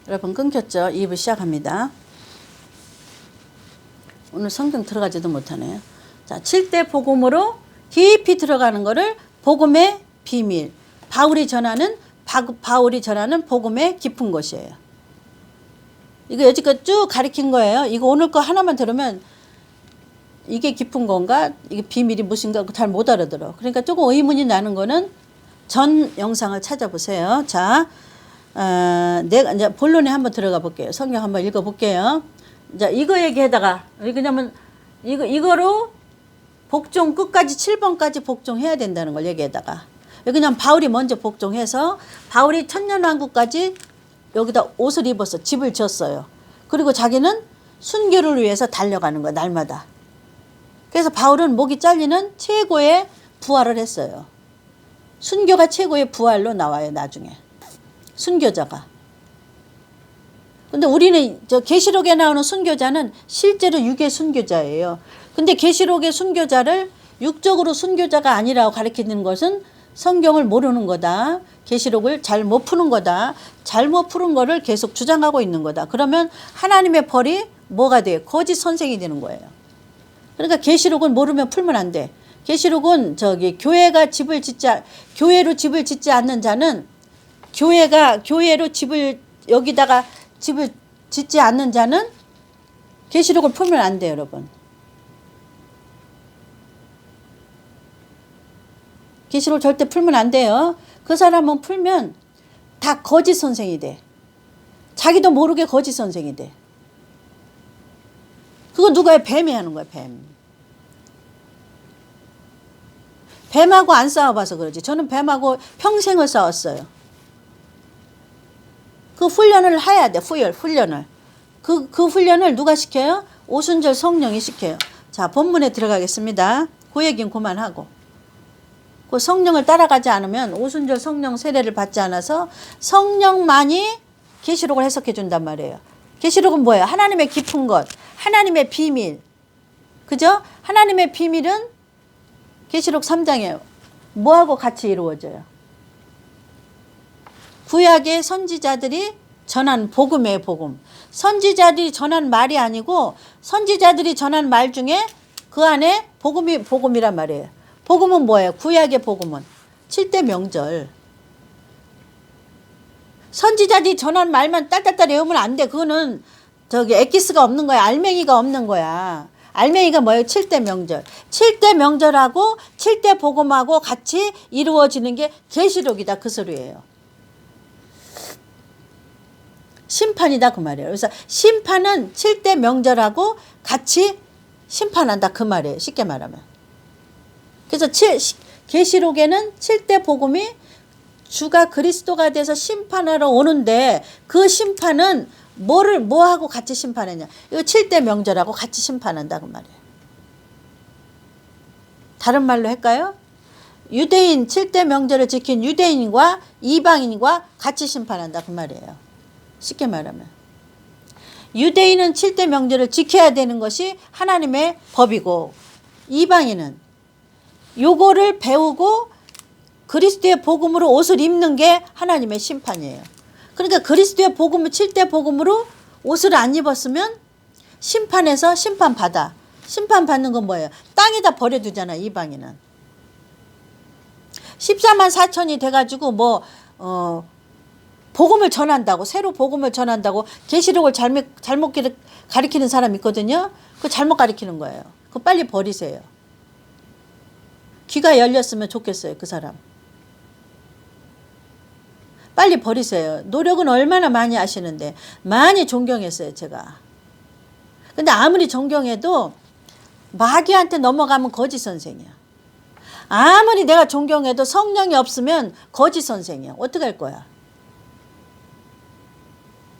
여러분 끊겼죠? 2부 시작합니다. 오늘 성경 들어가지도 못하네요. 자, 7대 복음으로 깊이 들어가는 거를 복음의 비밀. 바울이 전하는 복음의 깊은 것이에요. 이거 여지껏 쭉 가르친 거예요. 이거 오늘 거 하나만 들으면 이게 깊은 건가? 이게 비밀이 무엇인가? 잘 못 알아들어. 그러니까 조금 의문이 나는 거는 전 영상을 찾아보세요. 자, 내가 이제 본론에 한번 들어가 볼게요. 성경 한번 읽어 볼게요. 자, 이거 얘기하다가, 왜냐면 이거로 복종 끝까지 7번까지 복종해야 된다는 걸 얘기하다가, 그냥 바울이 먼저 복종해서 바울이 천년왕국까지 여기다 옷을 입어서 집을 지었어요. 그리고 자기는 순교를 위해서 달려가는 거야, 날마다. 그래서 바울은 목이 잘리는 최고의 부활을 했어요. 순교가 최고의 부활로 나와요, 나중에. 순교자가. 근데 우리는 저 계시록에 나오는 순교자는 실제로 육의 순교자예요. 근데 계시록의 순교자를 육적으로 순교자가 아니라고 가르치는 것은 성경을 모르는 거다. 계시록을 잘 못 푸는 거다. 잘못 푸는 거를 계속 주장하고 있는 거다. 그러면 하나님의 벌이 뭐가 돼요? 거짓 선생이 되는 거예요. 그러니까 계시록은 모르면 풀면 안 돼. 계시록은 교회로 집을 짓지 않는 자는 교회로 여기다가 집을 짓지 않는 자는 계시록을 풀면 안 돼요, 여러분. 계시록 절대 풀면 안 돼요. 그 사람은 풀면 다 거짓 선생이 돼. 자기도 모르게 거짓 선생이 돼. 그거 누가 뱀이 하는 거야, 뱀. 뱀하고 안 싸워봐서 그러지. 저는 뱀하고 평생을 싸웠어요. 그 훈련을 해야 돼, 훈련을. 그 훈련을 누가 시켜요? 오순절 성령이 시켜요. 자, 본문에 들어가겠습니다. 그 얘기는 그만하고. 그 성령을 따라가지 않으면 오순절 성령 세례를 받지 않아서 성령만이 계시록을 해석해 준단 말이에요. 계시록은 뭐예요? 하나님의 깊은 것, 하나님의 비밀. 그죠? 하나님의 비밀은 계시록 3장에 뭐하고 같이 이루어져요? 구약의 선지자들이 전한 복음의 복음. 선지자들이 전한 말이 아니고 선지자들이 전한 말 중에 그 안에 복음이 복음이란 말이에요. 복음은 뭐예요? 구약의 복음은 7대 명절. 선지자들이 전한 말만 딸딸딸 외우면 안 돼. 그거는 엑기스가 없는 거야. 알맹이가 없는 거야. 알맹이가 뭐예요? 7대 명절. 7대 명절하고 7대 복음하고 같이 이루어지는 게 계시록이다. 그 소리예요. 심판이다 그 말이에요. 그래서 심판은 7대 명절하고 같이 심판한다 그 말이에요. 쉽게 말하면. 그래서 계시록에는 7대 복음이 주가 그리스도가 돼서 심판하러 오는데 그 심판은 뭐하고 같이 심판하냐. 이거 7대 명절하고 같이 심판한다 그 말이에요. 다른 말로 할까요? 유대인 7대 명절을 지킨 유대인과 이방인과 같이 심판한다 그 말이에요. 쉽게 말하면. 유대인은 7대 명절을 지켜야 되는 것이 하나님의 법이고 이방인은 요거를 배우고 그리스도의 복음으로 옷을 입는 게 하나님의 심판이에요. 그러니까 그리스도의 복음을 7대 복음으로 옷을 안 입었으면 심판에서 심판받아. 심판받는 건 뭐예요? 땅에다 버려두잖아 이방인은. 14만 4천이 돼가지고 복음을 전한다고 새로 복음을 전한다고 계시록을 잘못 가리키는 사람 있거든요. 그거 잘못 가리키는 거예요. 그거 빨리 버리세요. 귀가 열렸으면 좋겠어요. 그 사람. 빨리 버리세요. 노력은 얼마나 많이 하시는데 많이 존경했어요. 제가. 근데 아무리 존경해도 마귀한테 넘어가면 거짓 선생이야. 아무리 내가 존경해도 성령이 없으면 거짓 선생이야. 어떻게 할 거야?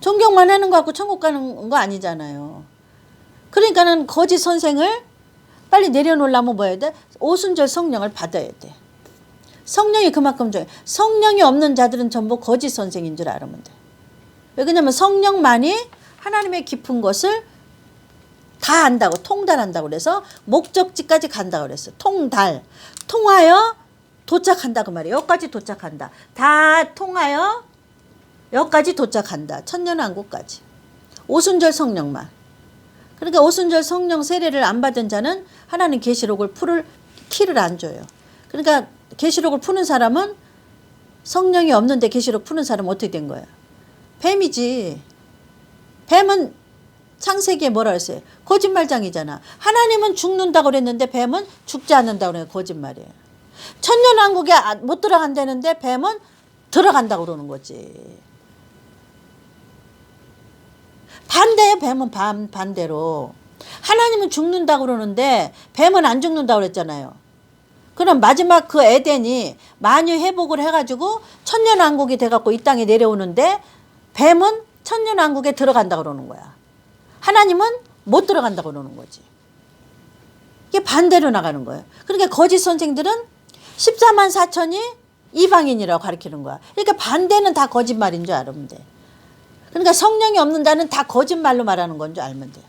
존경만 하는 거 갖고 천국 가는 거 아니잖아요. 그러니까는 거짓 선생을 빨리 내려놓으려면 뭐 해야 돼? 오순절 성령을 받아야 돼. 성령이 그만큼 좋아요. 성령이 없는 자들은 전부 거짓 선생인 줄 알면 돼. 왜냐면 성령만이 하나님의 깊은 것을 다 안다고, 통달한다고 그래서 목적지까지 간다고 그랬어. 통하여 도착한다 그 말이에요. 여기까지 도착한다. 다 통하여 여기까지 도착한다. 천년왕국까지. 오순절 성령만. 그러니까 오순절 성령 세례를 안 받은 자는 하나님 계시록을 풀을 키를 안 줘요. 그러니까 계시록을 푸는 사람은 성령이 없는데 계시록 푸는 사람은 어떻게 된 거야? 뱀이지. 뱀은 창세기에 뭐라 그랬어요? 거짓말장이잖아. 하나님은 죽는다고 그랬는데 뱀은 죽지 않는다고 그래요. 거짓말이에요. 천년왕국에 못 들어간다는데 뱀은 들어간다고 그러는 거지. 반대예요. 뱀은 반대로. 하나님은 죽는다고 그러는데 뱀은 안 죽는다고 그랬잖아요. 그럼 마지막 그 에덴이 만유 회복을 해가지고 천년왕국이 돼갖고 이 땅에 내려오는데 뱀은 천년왕국에 들어간다고 그러는 거야. 하나님은 못 들어간다고 그러는 거지. 이게 반대로 나가는 거예요. 그러니까 거짓 선생들은 14만 4천이 이방인이라고 가르치는 거야. 그러니까 반대는 다 거짓말인 줄 알면 돼. 그러니까 성령이 없는 자는 다 거짓말로 말하는 건 줄 알면 돼.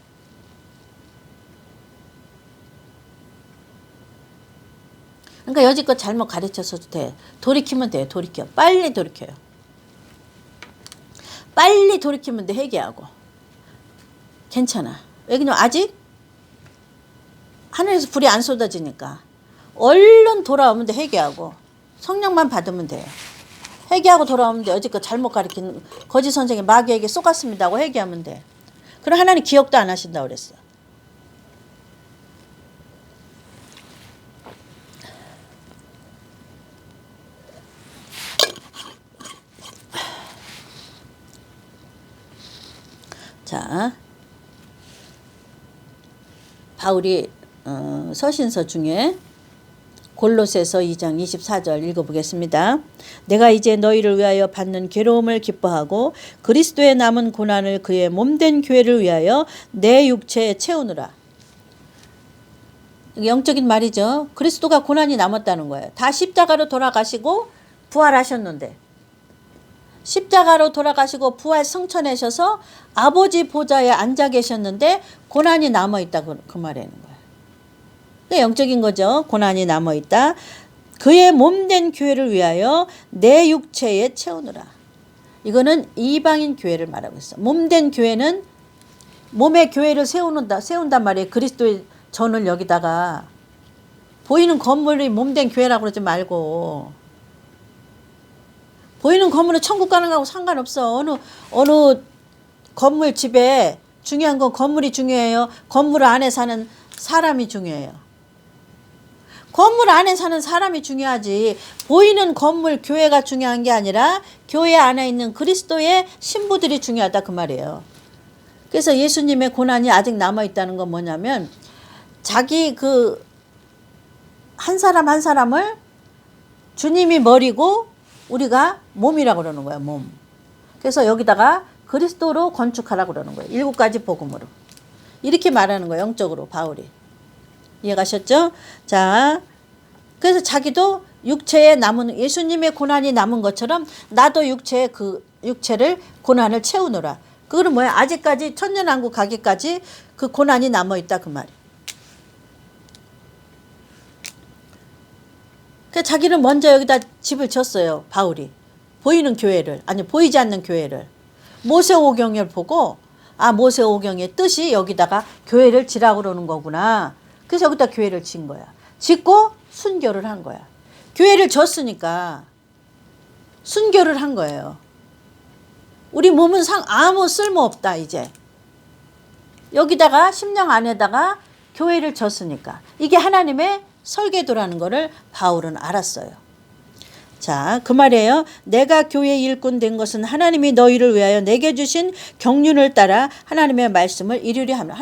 그러니까 여지껏 잘못 가르쳤어도 돼. 돌이키면 돼요. 돌이켜. 빨리 돌이켜요. 빨리 돌이키면 돼. 회개하고. 괜찮아. 왜냐면 아직 하늘에서 불이 안 쏟아지니까. 얼른 돌아오면 돼. 회개하고. 성령만 받으면 돼요. 회개하고 돌아오면 돼. 여지껏 잘못 가르친 거짓 선생이 마귀에게 쏘갔습니다 하고 회개하면 돼. 그럼 하나님 기억도 안 하신다고 그랬어. 자, 바울이 서신서 중에 골로새서 2장 24절 읽어보겠습니다. 내가 이제 너희를 위하여 받는 괴로움을 기뻐하고 그리스도의 남은 고난을 그의 몸된 교회를 위하여 내 육체에 채우느라. 영적인 말이죠. 그리스도가 고난이 남았다는 거예요. 다 십자가로 돌아가시고 부활하셨는데 십자가로 돌아가시고 부활 승천하셔서 아버지 보좌에 앉아 계셨는데 고난이 남아있다 그 말이라는 거예요. 영적인 거죠. 고난이 남아있다. 그의 몸된 교회를 위하여 내 육체에 채우느라. 이거는 이방인 교회를 말하고 있어. 몸된 교회는 몸의 교회를 세운단 말이에요. 그리스도의 전을 여기다가. 보이는 건물이 몸된 교회라고 그러지 말고. 보이는 건물은 천국 가는 거하고 상관없어. 어느 건물 집에 중요한 건 건물이 중요해요. 건물 안에 사는 사람이 중요해요. 건물 안에 사는 사람이 중요하지. 보이는 건물 교회가 중요한 게 아니라 교회 안에 있는 그리스도의 신부들이 중요하다 그 말이에요. 그래서 예수님의 고난이 아직 남아있다는 건 뭐냐면 자기 그 한 사람 한 사람을 주님이 머리고 우리가 몸이라고 그러는 거야. 몸. 그래서 여기다가 그리스도로 건축하라고 그러는 거예요. 7가지 복음으로. 이렇게 말하는 거예요. 영적으로 바울이. 이해가셨죠? 자, 그래서 자기도 육체에 남은 예수님의 고난이 남은 것처럼 나도 육체를 고난을 채우노라. 그거는 뭐야? 아직까지 천년왕국 가기까지 그 고난이 남아 있다 그 말이야. 그래서 자기는 먼저 여기다 집을 졌어요. 바울이. 보이는 교회를 아니 보이지 않는 교회를 모세오경을 보고 모세오경의 뜻이 여기다가 교회를 지라고 그러는 거구나. 그래서 여기다 교회를 진 거야. 짓고 순교를 한 거야. 교회를 졌으니까 순교를 한 거예요. 우리 몸은 아무 쓸모없다 이제. 여기다가 심령 안에다가 교회를 졌으니까. 이게 하나님의 설계도라는 거를 바울은 알았어요. 자, 그 말이에요. 내가 교회 일꾼 된 것은 하나님이 너희를 위하여 내게 주신 경륜을 따라 하나님의 말씀을 이루리 하며.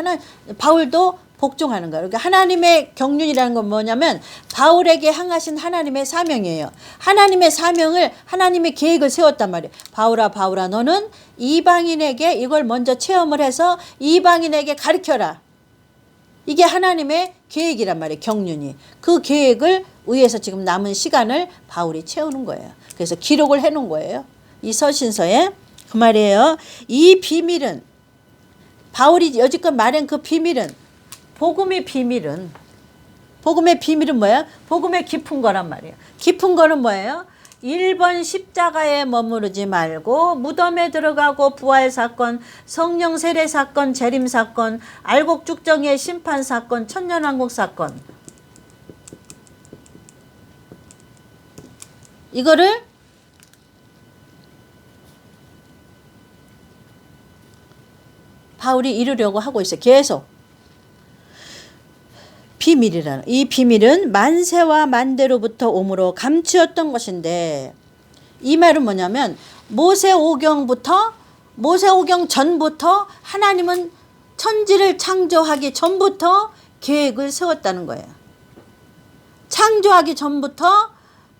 바울도 복종하는 거예요. 그러니까 하나님의 경륜이라는 건 뭐냐면 바울에게 향하신 하나님의 사명이에요. 하나님의 사명을 하나님의 계획을 세웠단 말이에요. 바울아 너는 이방인에게 이걸 먼저 체험을 해서 이방인에게 가르쳐라. 이게 하나님의 계획이란 말이에요. 경륜이. 그 계획을 위해서 지금 남은 시간을 바울이 채우는 거예요. 그래서 기록을 해놓은 거예요. 이 서신서에. 그 말이에요. 이 비밀은 바울이 여지껏 말한 그 비밀은 복음의 비밀은 뭐야? 복음의 깊은 거란 말이에요. 깊은 거는 뭐예요? 1번 십자가에 머무르지 말고 무덤에 들어가고 부활 사건, 성령 세례 사건, 재림 사건, 알곡 죽정의 심판 사건, 천년왕국 사건. 이거를 바울이 이루려고 하고 있어요. 계속. 비밀이라는, 이 비밀은 만세와 만대로부터 오므로 감추었던 것인데, 이 말은 뭐냐면 모세오경 전부터 하나님은 천지를 창조하기 전부터 계획을 세웠다는 거예요. 창조하기 전부터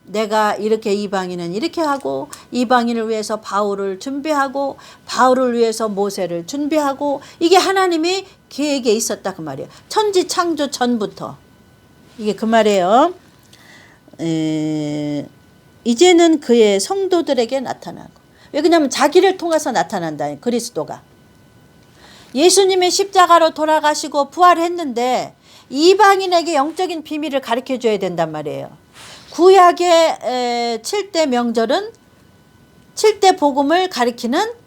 내가 이렇게 이방인은 이렇게 하고, 이방인을 위해서 바울을 준비하고, 바울을 위해서 모세를 준비하고, 이게 하나님이 계획에 있었다 그 말이에요. 천지 창조 전부터. 이게 그 말이에요. 이제는 그의 성도들에게 나타나고. 왜 그러냐면 자기를 통해서 나타난다. 그리스도가. 예수님의 십자가로 돌아가시고 부활했는데 이방인에게 영적인 비밀을 가르쳐 줘야 된단 말이에요. 구약의 7대 명절은 7대 복음을 가리키는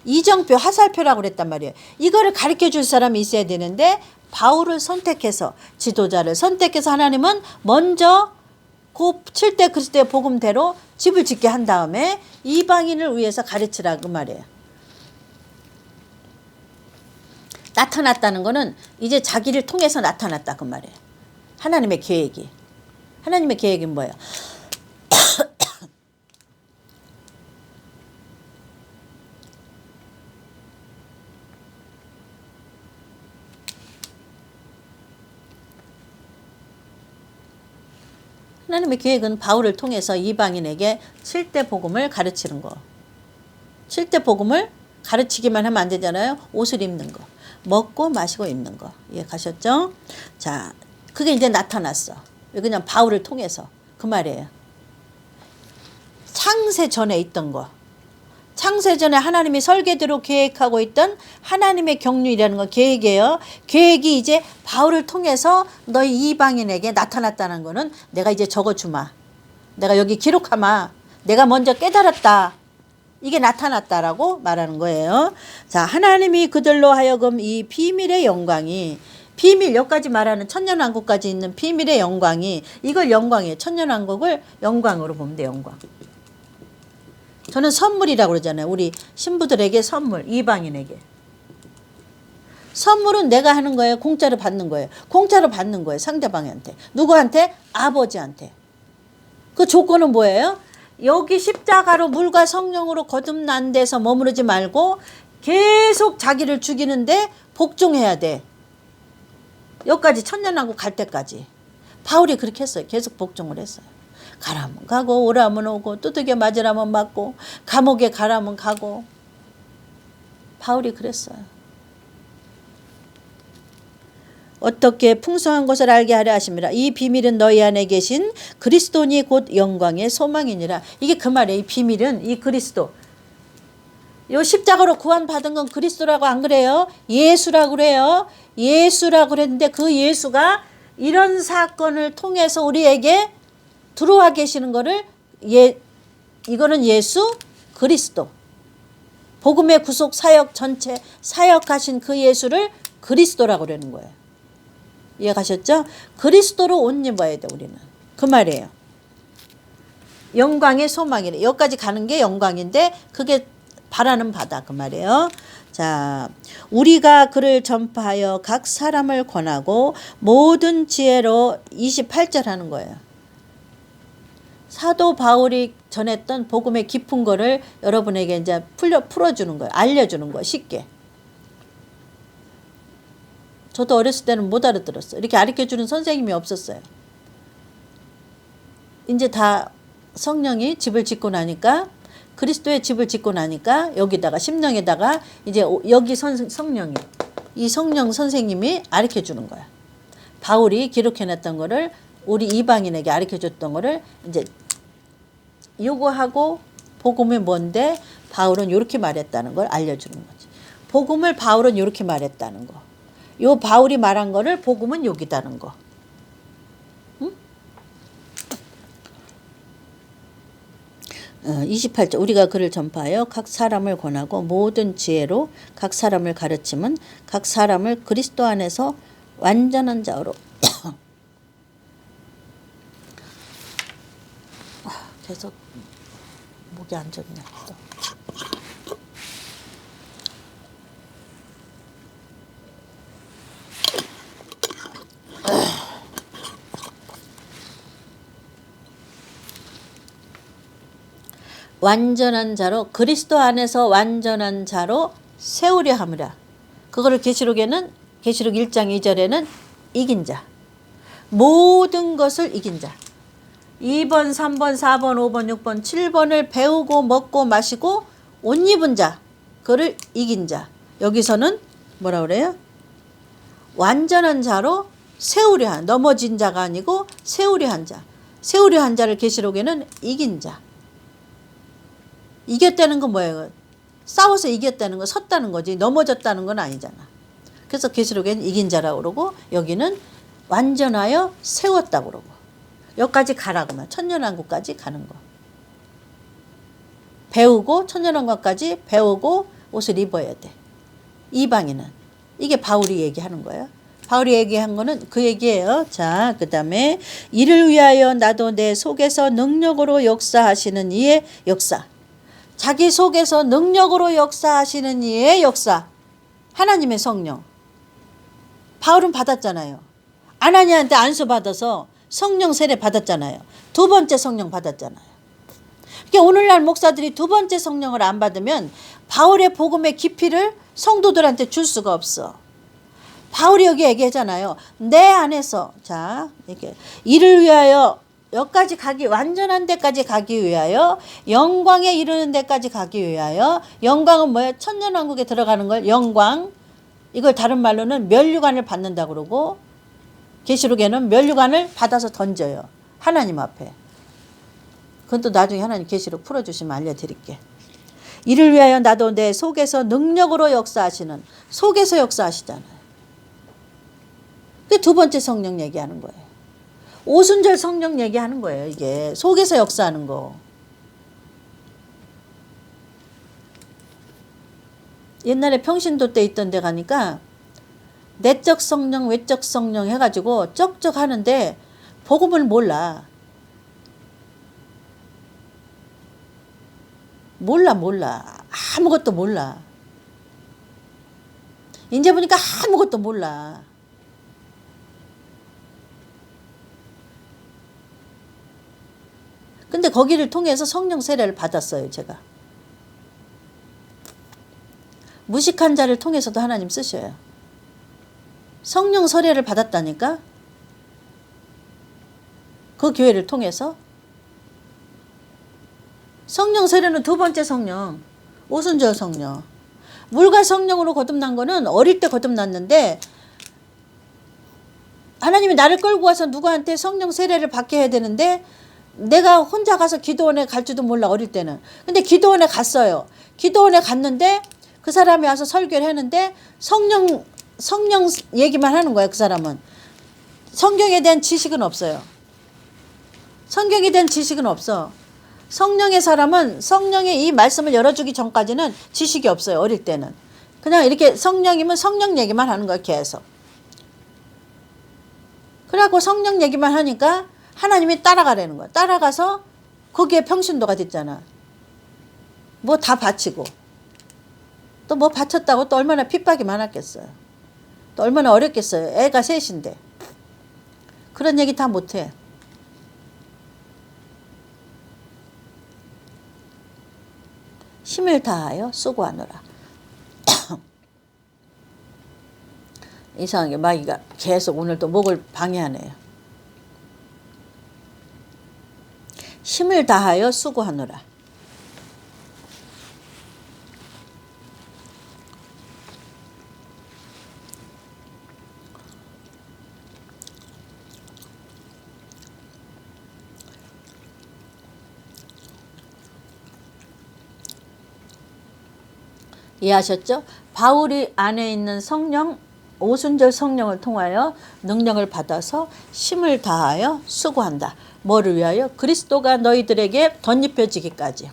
이정표, 화살표라고 그랬단 말이에요. 이거를 가르쳐 줄 사람이 있어야 되는데 바울을 선택해서, 지도자를 선택해서 하나님은 먼저 그 7대 그리스도의 복음대로 집을 짓게 한 다음에 이방인을 위해서 가르치라 그 말이에요. 나타났다는 거는 이제 자기를 통해서 나타났다 그 말이에요. 하나님의 계획이. 하나님의 계획은 뭐예요? 하나님의 계획은 바울을 통해서 이방인에게 7대 복음을 가르치는 거. 7대 복음을 가르치기만 하면 안 되잖아요. 옷을 입는 거. 먹고 마시고 입는 거. 예, 가셨죠? 자, 그게 이제 나타났어. 그냥 바울을 통해서. 그 말이에요. 창세 전에 있던 거. 창세 전에 하나님이 설계대로 계획하고 있던 하나님의 경륜이라는 건 계획이에요. 계획이 이제 바울을 통해서 너희 이방인에게 나타났다는 거는 내가 이제 적어주마. 내가 여기 기록하마. 내가 먼저 깨달았다. 이게 나타났다라고 말하는 거예요. 자, 하나님이 그들로 하여금 이 비밀의 영광이, 비밀, 여기까지 말하는 천년왕국까지 있는 비밀의 영광이, 이걸 영광이에요. 천년왕국을 영광으로 보면 돼, 영광. 저는 선물이라고 그러잖아요. 우리 신부들에게 선물, 이방인에게. 선물은 내가 하는 거예요? 공짜로 받는 거예요? 공짜로 받는 거예요. 상대방한테. 누구한테? 아버지한테. 그 조건은 뭐예요? 여기 십자가로 물과 성령으로 거듭난 데서 머무르지 말고 계속 자기를 죽이는데 복종해야 돼. 여기까지 천년왕국 갈 때까지. 바울이 그렇게 했어요. 계속 복종을 했어요. 가라면 가고 오라면 오고 두들겨 맞으라면 맞고 감옥에 가라면 가고. 바울이 그랬어요. 어떻게 풍성한 것을 알게 하려 하심이라. 이 비밀은 너희 안에 계신 그리스도니 곧 영광의 소망이니라. 이게 그 말이에요. 이 비밀은 이 그리스도. 요 십자가로 구원받은 건 그리스도라고 안 그래요? 예수라고 그래요. 예수라고 그랬는데 그 예수가 이런 사건을 통해서 우리에게 들어와 계시는 거를 이거는 예수 그리스도. 복음의 구속 사역 전체 사역하신 그 예수를 그리스도라고 그러는 거예요. 이해가셨죠? 그리스도로 옷 입어야 돼 우리는. 그 말이에요. 영광의 소망이래. 여기까지 가는 게 영광인데 그게 바라는 바다 그 말이에요. 자, 우리가 그를 전파하여 각 사람을 권하고 모든 지혜로 28절 하는 거예요. 사도 바울이 전했던 복음의 깊은 거를 여러분에게 이제 풀어주는 거예요. 알려주는 거예요. 쉽게. 저도 어렸을 때는 못 알아들었어요. 이렇게 가르쳐주는 선생님이 없었어요. 이제 다 성령이 집을 짓고 나니까, 그리스도의 집을 짓고 나니까 여기다가 심령에다가 이제 여기 성령이, 이 성령 선생님이 가르쳐주는 거야. 바울이 기록해놨던 거를 우리 이방인에게 가르쳐줬던 거를 이제 요구하고 복음이 뭔데 바울은 이렇게 말했다는 걸 알려주는 거지. 복음을 바울은 이렇게 말했다는 거. 요 바울이 말한 거를 복음은 여기다는 거. 응? 28절 우리가 그를 전파하여 각 사람을 권하고 모든 지혜로 각 사람을 가르침은 각 사람을 그리스도 안에서 완전한 자로 계속 목이 안 좋네 또. 완전한 자로 그리스도 안에서 완전한 자로 세우려 함이라. 그거를 계시록에는 계시록 1장 2절에는 이긴 자. 모든 것을 이긴 자. 2번, 3번, 4번, 5번, 6번, 7번을 배우고 먹고 마시고 옷 입은 자. 그를 이긴 자. 여기서는 뭐라 그래요? 완전한 자로 세우려 한. 넘어진 자가 아니고 세우려 한 자. 세우려 한 자를 계시록에는 이긴 자. 이겼다는 건 뭐예요? 싸워서 이겼다는 거, 섰다는 거지 넘어졌다는 건 아니잖아. 그래서 계시록에는 이긴 자라고 그러고 여기는 완전하여 세웠다고 그러고 여기까지 가라 그러면 천년왕국까지 가는 거. 배우고 천년왕국까지 배우고 옷을 입어야 돼. 이방인은. 이게 바울이 얘기하는 거예요. 바울이 얘기한 거는 그 얘기예요. 자, 그 다음에 이를 위하여 나도 내 속에서 능력으로 역사하시는 이의 역사. 자기 속에서 능력으로 역사하시는 이의 역사. 하나님의 성령. 바울은 받았잖아요. 아나니아한테 안수 받아서 성령 세례 받았잖아요. 두 번째 성령 받았잖아요. 그러니까 오늘날 목사들이 두 번째 성령을 안 받으면 바울의 복음의 깊이를 성도들한테 줄 수가 없어. 바울이 여기 얘기하잖아요. 내 안에서 자 이렇게 이를 위하여 여기까지 가기 완전한 데까지 가기 위하여 영광에 이르는 데까지 가기 위하여 영광은 뭐예요? 천년왕국에 들어가는 걸 영광. 이걸 다른 말로는 면류관을 받는다고 그러고 계시록에는 면류관을 받아서 던져요. 하나님 앞에. 그건 또 나중에 하나님 계시록 풀어주시면 알려드릴게. 이를 위하여 나도 내 속에서 능력으로 역사하시는 속에서 역사하시잖아요. 그게 두 번째 성령 얘기하는 거예요. 오순절 성령 얘기하는 거예요. 이게 속에서 역사하는 거. 옛날에 평신도 때 있던 데 가니까 내적 성령 외적 성령 해가지고 쩍쩍 하는데 복음을 몰라. 아무것도 몰라. 이제 보니까 아무것도 몰라. 근데 거기를 통해서 성령 세례를 받았어요, 제가. 무식한 자를 통해서도 하나님 쓰셔요. 성령 세례를 받았다니까? 그 교회를 통해서. 성령 세례는 두 번째 성령, 오순절 성령. 물과 성령으로 거듭난 거는 어릴 때 거듭났는데 하나님이 나를 끌고 와서 누구한테 성령 세례를 받게 해야 되는데 내가 혼자 가서 기도원에 갈 줄도 몰라 어릴 때는. 근데 기도원에 갔어요. 기도원에 갔는데 그 사람이 와서 설교를 했는데 성령 얘기만 하는 거야. 그 사람은 성경에 대한 지식은 없어요. 성경에 대한 지식은 없어. 성령의 사람은 성령의 이 말씀을 열어주기 전까지는 지식이 없어요. 어릴 때는 그냥 이렇게 성령이면 성령 얘기만 하는 거야. 계속. 그래갖고 성령 얘기만 하니까 하나님이 따라가라는 거야. 따라가서 거기에 평신도가 됐잖아. 뭐 다 바치고 또 뭐 바쳤다고 또 얼마나 핍박이 많았겠어요. 또 얼마나 어렵겠어요. 애가 셋인데. 그런 얘기 다 못해. 힘을 다하여 수고하노라. 이상하게 마귀가 계속 오늘 또 목을 방해하네요. 힘을 다하여 수고하노라. 이해하셨죠? 바울이 안에 있는 성령, 오순절 성령을 통하여 능력을 받아서 힘을 다하여 수고한다. 뭐를 위하여? 그리스도가 너희들에게 덧입혀지기까지.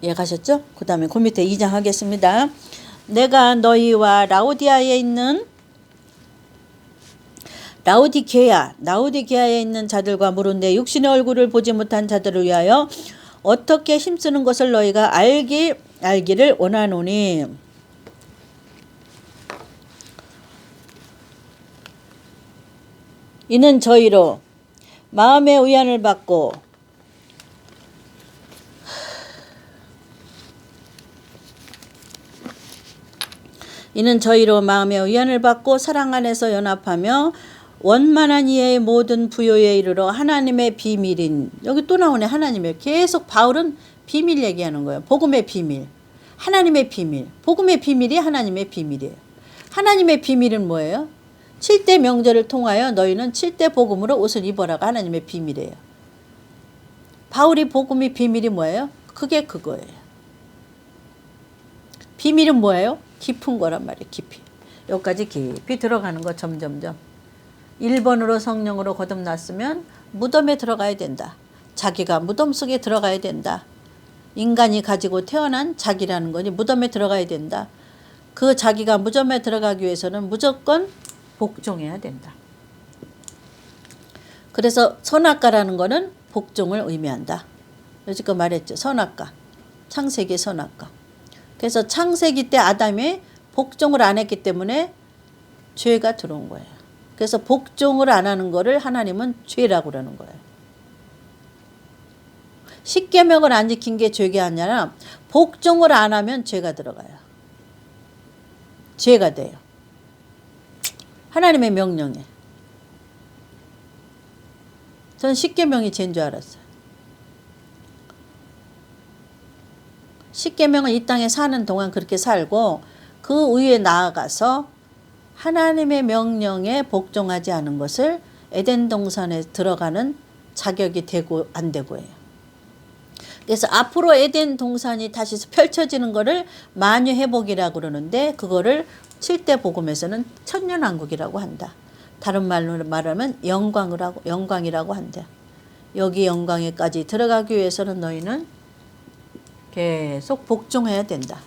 예, 가셨죠? 그 다음에 그 밑에 2장 하겠습니다. 내가 너희와 라오디아에 있는 라오디게아에 있는 자들과 물은데 육신의 얼굴을 보지 못한 자들을 위하여 어떻게 힘쓰는 것을 너희가 알기를 원하노니 이는 저희로 마음의 위안을 받고 사랑 안에서 연합하며 원만한 이해의 모든 부요에 이르러 하나님의 비밀인, 여기 또 나오네. 하나님의, 계속 바울은 비밀 얘기하는 거예요. 복음의 비밀, 하나님의 비밀. 복음의 비밀이 하나님의 비밀이에요. 하나님의 비밀은 뭐예요? 7대 명절을 통하여 너희는 7대 복음으로 옷을 입어라가 하나님의 비밀이에요. 바울이 복음의 비밀이 뭐예요? 그게 그거예요. 비밀은 뭐예요? 깊은 거란 말이에요. 깊이. 여기까지 깊이 들어가는 거. 점점점 1번으로 성령으로 거듭났으면 무덤에 들어가야 된다. 자기가 무덤 속에 들어가야 된다. 인간이 가지고 태어난 자기라는 거니 무덤에 들어가야 된다. 그 자기가 무덤에 들어가기 위해서는 무조건 복종해야 된다. 그래서 선악과라는 거는 복종을 의미한다. 여지껏 말했죠. 선악과. 창세기 선악과. 그래서 창세기 때 아담이 복종을 안 했기 때문에 죄가 들어온 거예요. 그래서 복종을 안 하는 거를 하나님은 죄라고 그러는 거예요. 십계명을 안 지킨 게 죄가 아니라 복종을 안 하면 죄가 들어가요. 죄가 돼요. 하나님의 명령에. 전 십계명이 죄인 줄 알았어요. 십계명은 이 땅에 사는 동안 그렇게 살고 그 위에 나아가서 하나님의 명령에 복종하지 않은 것을 에덴 동산에 들어가는 자격이 되고 안 되고예요. 그래서 앞으로 에덴 동산이 다시 펼쳐지는 것을 만유회복이라고 그러는데 그거를 7대 복음에서는 천년왕국이라고 한다. 다른 말로 말하면 영광이라고 한다. 여기 영광에까지 들어가기 위해서는 너희는 계속 복종해야 된다.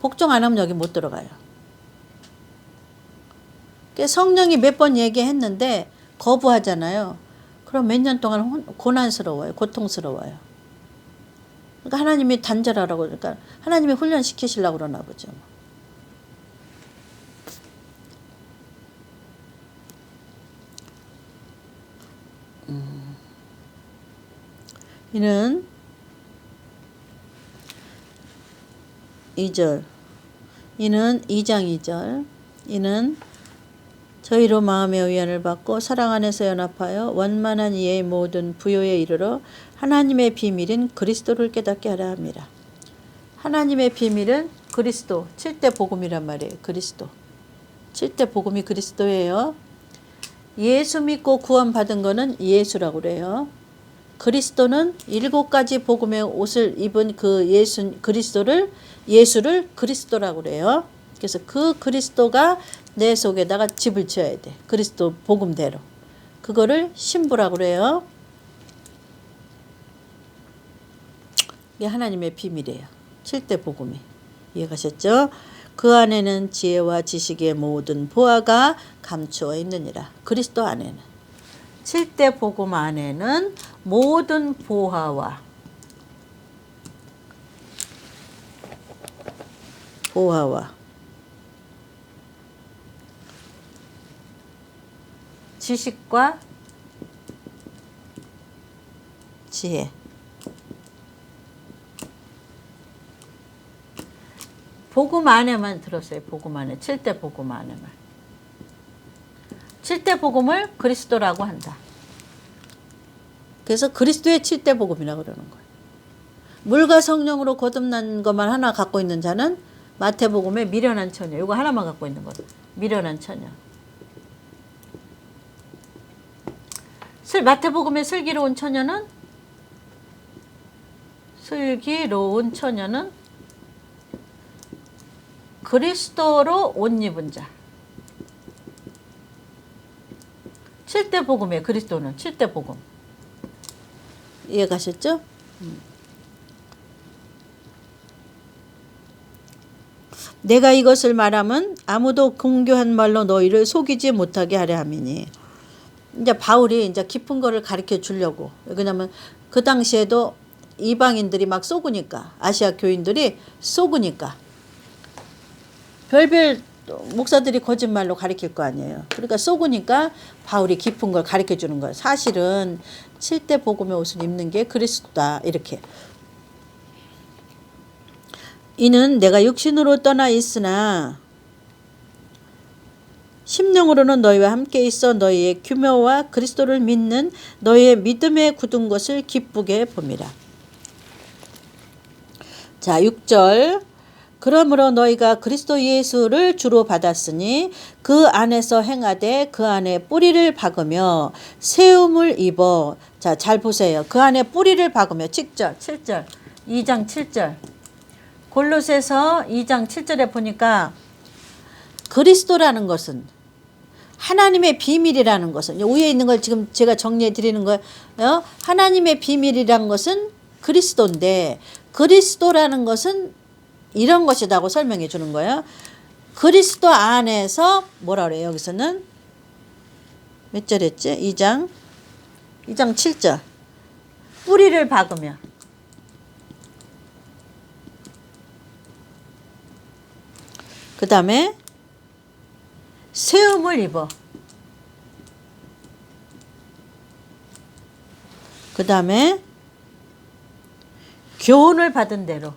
복종 안 하면 여기 못 들어가요. 성령이 몇 번 얘기했는데 거부하잖아요. 그럼 몇 년 동안 고난스러워요. 고통스러워요. 그러니까 하나님이 단절하라고, 그러니까 하나님이 훈련시키시려고 그러나 보죠. 이는 2절, 이는 2장 2절, 이는 저희로 마음의 위안을 받고 사랑 안에서 연합하여 원만한 이해의 모든 부요에 이르러 하나님의 비밀인 그리스도를 깨닫게 하라 합니다. 하나님의 비밀은 그리스도, 7대 복음이란 말이에요. 그리스도. 7대 복음이 그리스도예요. 예수 믿고 구원받은 거는 예수라고 그래요. 그리스도는 7가지 복음의 옷을 입은 그 예수를 그리스도라고 그래요. 그래서 그 그리스도가 내 속에다가 집을 지어야 돼. 그리스도 복음대로. 그거를 신부라고 그래요. 이게 하나님의 비밀이에요. 7대 복음이. 이해가셨죠? 그 안에는 지혜와 지식의 모든 보화가 감추어 있느니라. 그리스도 안에는. 7대 복음 안에는 모든 보화와 지식과 지혜. 복음 안에만 들었어요. 복음 안에. 7대 복음 안에만. 7대 복음을 그리스도라고 한다. 그래서 그리스도의 7대 복음이라고 그러는 거예요. 물과 성령으로 거듭난 것만 하나 갖고 있는 자는 마태복음의 미련한 처녀. 이거 하나만 갖고 있는 거예요. 미련한 처녀. 마태복음의 슬기로운 처녀는 그리스도로 옷 입은 자. 7대 복음이에요. 그리스도는 7대 복음. 이해가셨죠? 내가 이것을 말하면 아무도 공교한 말로 너희를 속이지 못하게 하려 함이니. 이제 바울이 이제 깊은 거를 가르쳐 주려고. 왜냐면 그 당시에도 이방인들이 막 속으니까, 아시아 교인들이 속으니까 별별 목사들이 거짓말로 가르칠 거 아니에요. 그러니까 속으니까 바울이 깊은 걸 가르쳐 주는 거예요. 사실은 7대 복음의 옷을 입는 게 그리스도다. 이렇게. 이는 내가 육신으로 떠나 있으나 심령으로는 너희와 함께 있어 너희의 규모와 그리스도를 믿는 너희의 믿음에 굳은 것을 기쁘게 봅니다. 자, 6절. 그러므로 너희가 그리스도 예수를 주로 받았으니 그 안에서 행하되 그 안에 뿌리를 박으며 세움을 입어. 자, 잘 보세요. 그 안에 뿌리를 박으며 7절 2장 7절 골로새서 2장 7절에 보니까 그리스도라는 것은 하나님의 비밀이라는 것은 위에 있는 걸 지금 제가 정리해 드리는 거예요. 하나님의 비밀이라는 것은 그리스도인데 그리스도라는 것은 이런 것이라고 설명해 주는 거예요. 그리스도 안에서 뭐라 그래요? 여기서는 몇 절했지? 2장 7절 뿌리를 박으며 그 다음에 세움을 입어 그 다음에 교훈을 받은 대로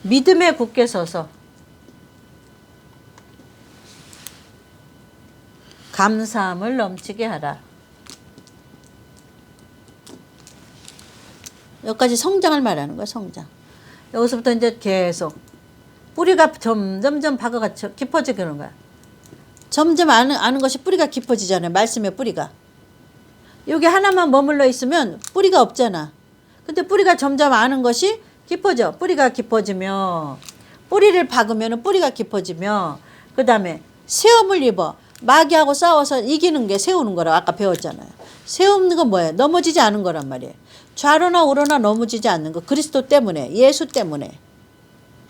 믿음에 굳게 서서 감사함을 넘치게 하라. 여기까지 성장을 말하는 거야. 성장. 여기서부터 이제 계속 뿌리가 점점 박아가 깊어지는 거야. 점점 아는 것이 뿌리가 깊어지잖아요. 말씀의 뿌리가. 여기 하나만 머물러 있으면 뿌리가 없잖아. 근데 뿌리가 점점 아는 것이 깊어져. 뿌리가 깊어지며 뿌리를 박으면 뿌리가 깊어지며 그 다음에 세움을 입어. 마귀하고 싸워서 이기는 게 세우는 거라고 아까 배웠잖아요. 세우는 건 뭐예요? 넘어지지 않은 거란 말이에요. 좌로나 우로나 넘어지지 않는 거. 그리스도 때문에, 예수 때문에.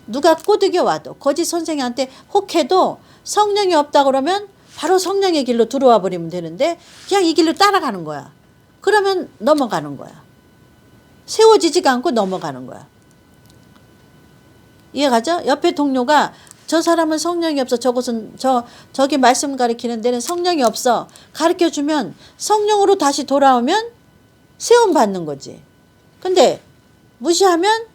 누가 꼬드겨 와도 거짓 선생님한테 혹해도 성령이 없다 그러면 바로 성령의 길로 들어와 버리면 되는데 그냥 이 길로 따라가는 거야. 그러면 넘어가는 거야. 세워지지가 않고 넘어가는 거야. 이해가죠? 옆에 동료가 저 사람은 성령이 없어. 저것은 저기 말씀 가르치는 데는 성령이 없어. 가르쳐주면 성령으로 다시 돌아오면 세움 받는 거지. 근데 무시하면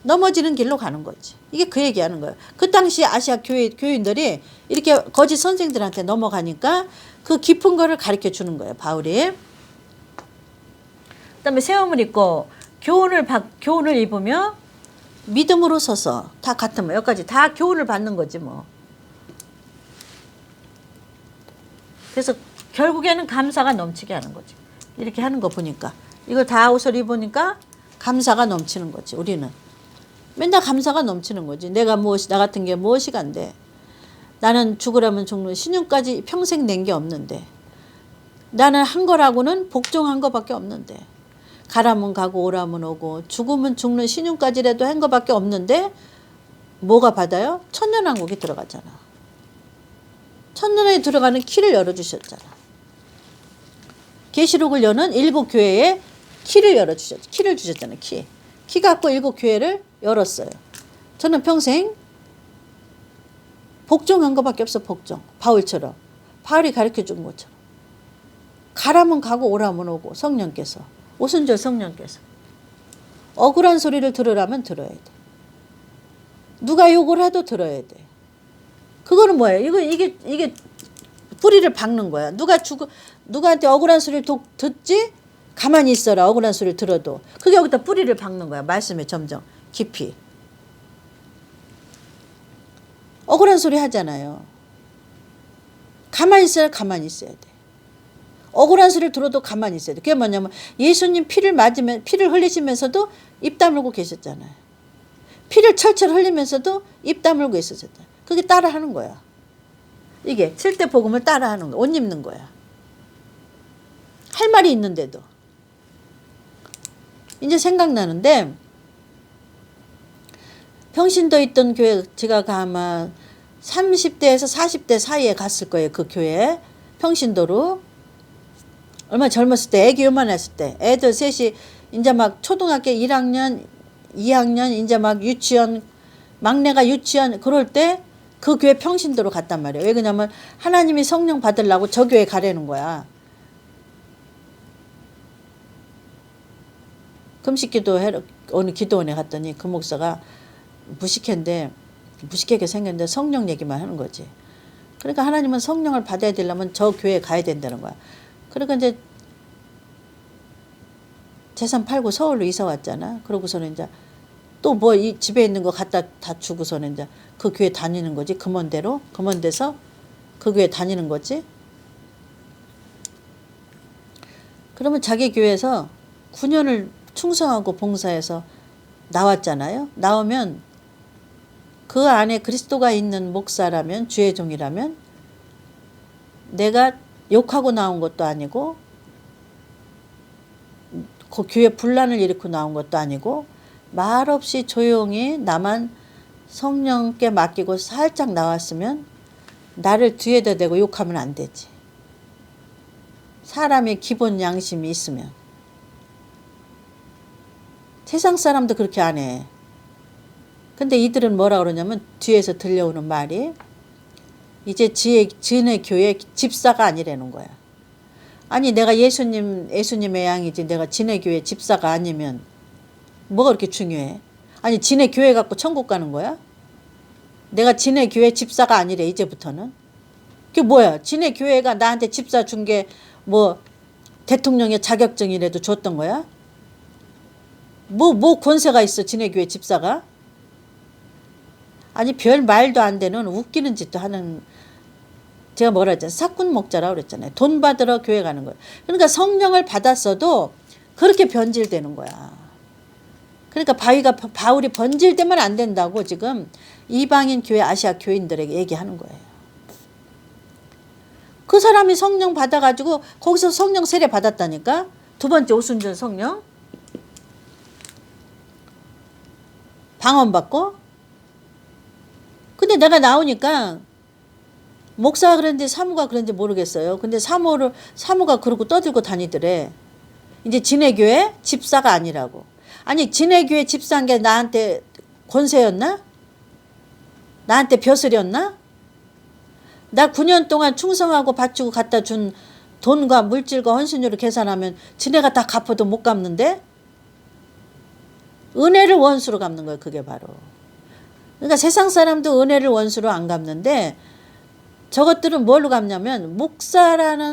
넘어지는 길로 가는 거지. 이게 그 얘기하는 거예요. 그 당시 아시아 교인들이 이렇게 거짓 선생들한테 넘어가니까 그 깊은 거를 가르쳐 주는 거예요. 바울이. 그다음에 세움을 입고 교훈을 입으며 믿음으로 서서 다 같은 거. 여기까지 다 교훈을 받는 거지 뭐. 그래서 결국에는 감사가 넘치게 하는 거지. 이렇게 하는 거 보니까. 이걸 다 옷을 입으니까 감사가 넘치는 거지. 우리는. 맨날 감사가 넘치는 거지. 나 같은 게 무엇이 간데. 나는 죽으라면 죽는 신용까지 평생 낸 게 없는데. 나는 한 거라고는 복종한 거밖에 없는데. 가라면 가고 오라면 오고 죽으면 죽는 신용까지라도 한 거밖에 없는데 뭐가 받아요? 천년왕국에 들어가잖아. 천년에 들어가는 키를 열어주셨잖아. 계시록을 여는 7교회에 키를 열어주셨죠. 키를 주셨잖아요. 키 갖고 7교회를 열었어요. 저는 평생 복종한 것밖에 없어. 복종. 바울처럼. 바울이 가르쳐준 것처럼. 가라면 가고 오라면 오고 성령께서. 오순절 성령께서. 억울한 소리를 들으라면 들어야 돼. 누가 욕을 해도 들어야 돼. 그거는 뭐예요? 이게 뿌리를 박는 거야. 누구한테 억울한 소리를 듣지? 가만히 있어라. 억울한 소리를 들어도. 그게 여기다 뿌리를 박는 거야. 말씀에 점점 깊이. 억울한 소리 하잖아요. 가만히 있어야 돼. 억울한 소리를 들어도 가만히 있어야 돼. 그게 뭐냐면 예수님 피를 흘리시면서도 입 다물고 계셨잖아요. 피를 철철 흘리면서도 입 다물고 있었잖아요. 그게 따라하는 거야. 이게 7대 복음을 따라하는 거야. 옷 입는 거야. 할 말이 있는데도. 이제 생각나는데 평신도 있던 교회 제가 아마 30대에서 40대 사이에 갔을 거예요. 그 교회 평신도로. 얼마 젊었을 때 애기 요만했을 때 애들 셋이 이제 막 초등학교 1학년 2학년 이제 막 유치원 막내가 유치원 그럴 때 그 교회 평신도로 갔단 말이에요. 왜 그러냐면 하나님이 성령 받으려고 저 교회 가라는 거야. 금식기도 어느 기도원에 갔더니 그 목사가 무식하게 생겼는데 성령 얘기만 하는 거지. 그러니까 하나님은 성령을 받아야 되려면 저 교회에 가야 된다는 거야. 그러니까 이제 재산 팔고 서울로 이사 왔잖아. 그러고서는 이제 또 뭐 이 집에 있는 거 갖다 다 주고서는 이제 그 교회 다니는 거지. 금원대로 금원대서 그 교회 다니는 거지. 그러면 자기 교회에서 9년을 충성하고 봉사해서 나왔잖아요. 나오면 그 안에 그리스도가 있는 목사라면 주의 종이라면 내가 욕하고 나온 것도 아니고 그 교회 분란을 일으키고 나온 것도 아니고 말없이 조용히 나만 성령께 맡기고 살짝 나왔으면 나를 뒤에다 대고 욕하면 안 되지. 사람의 기본 양심이 있으면. 세상 사람도 그렇게 안 해. 근데 이들은 뭐라 그러냐면 뒤에서 들려오는 말이 이제 지네 교회 집사가 아니라는 거야. 아니 내가 예수님의 양이지 내가 지네 교회 집사가 아니면 뭐가 그렇게 중요해? 아니 지네 교회 갖고 천국 가는 거야? 내가 지네 교회 집사가 아니래 이제부터는. 그게 뭐야? 지네 교회가 나한테 집사 준 게 뭐 대통령의 자격증이라도 줬던 거야? 뭐 권세가 있어 지네 교회 집사가? 아니 별 말도 안 되는 웃기는 짓도 하는 제가 뭐라 했잖아요. 사꾼 목자라고 그랬잖아요. 돈 받으러 교회 가는 거예요. 그러니까 성령을 받았어도 그렇게 변질되는 거야. 그러니까 바울이 번질되면 안 된다고 지금 이방인 교회 아시아 교인들에게 얘기하는 거예요. 그 사람이 성령 받아가지고 거기서 성령 세례 받았다니까. 두 번째 오순절 성령 방언받고. 근데 내가 나오니까 목사가 그런지 사무가 그런지 모르겠어요. 근데 사무가 그러고 떠들고 다니더래. 이제 지네교회 집사가 아니라고. 아니 지네교회 집사인 게 나한테 권세였나? 나한테 벼슬이었나? 나 9년 동안 충성하고 바치고 갖다 준 돈과 물질과 헌신료를 계산하면 지네가 다 갚아도 못 갚는데? 은혜를 원수로 갚는 거예요. 그게 바로. 그러니까 세상 사람도 은혜를 원수로 안 갚는데 저것들은 뭘로 갚냐면 목사라는